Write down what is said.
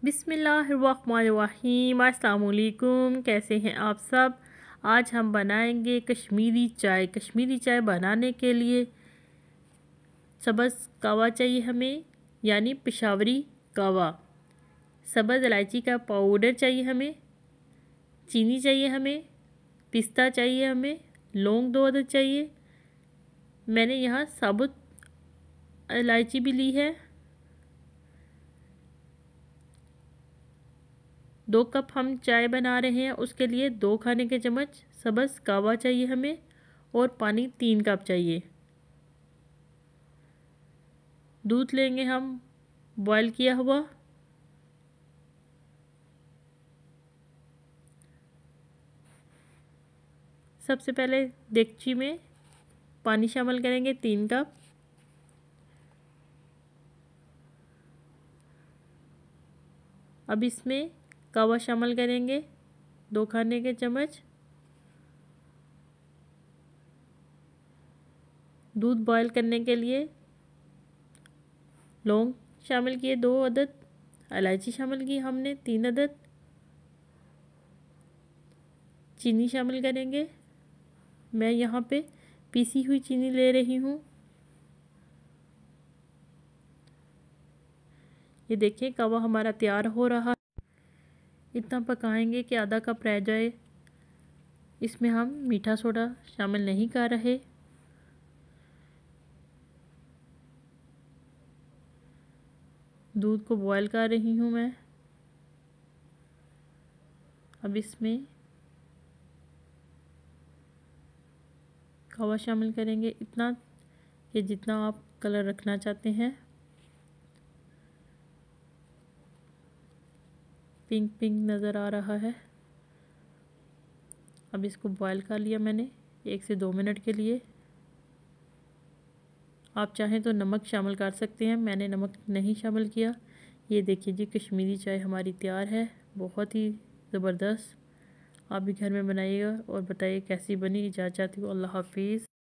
बिस्मिल्लाहिर्रहमानिर्रहीम। अस्सलाम वालेकुम। कैसे हैं आप सब। आज हम बनाएंगे कश्मीरी चाय। कश्मीरी चाय बनाने के लिए सब्ज़ कहवा चाहिए हमें, यानी पेशावरी कहवा। सब्ज़ इलायची का पाउडर चाहिए हमें। चीनी चाहिए हमें। पिस्ता चाहिए हमें। लौंग 2 अदद चाहिए। मैंने यहाँ साबुत इलायची भी ली है। 2 कप हम चाय बना रहे हैं, उसके लिए 2 खाने के चम्मच सब्ज़ कहवा चाहिए हमें और पानी 3 कप चाहिए। दूध लेंगे हम बॉयल किया हुआ। सबसे पहले देगची में पानी शामिल करेंगे 3 कप। अब इसमें कहवा शामिल करेंगे 2 खाने के चम्मच। दूध बॉयल करने के लिए लौंग शामिल किए 2 अदद। इलायची शामिल की हमने 3 अदद। चीनी शामिल करेंगे। मैं यहाँ पे पीसी हुई चीनी ले रही हूँ। ये देखिए कहवा हमारा तैयार हो रहा है। इतना पकाएंगे कि आधा कप रह जाए। इसमें हम मीठा सोडा शामिल नहीं कर रहे। दूध को बॉयल कर रही हूँ मैं। अब इसमें कहवा शामिल करेंगे इतना कि जितना आप कलर रखना चाहते हैं। पिंक पिंक नज़र आ रहा है। अब इसको बॉयल कर लिया मैंने 1 से 2 मिनट के लिए। आप चाहें तो नमक शामिल कर सकते हैं, मैंने नमक नहीं शामिल किया। ये देखिए जी, कश्मीरी चाय हमारी तैयार है। बहुत ही ज़बरदस्त। आप भी घर में बनाइएगा और बताइए कैसी बनी। इजाज़त चाहती हूँ। अल्लाह हाफिज़।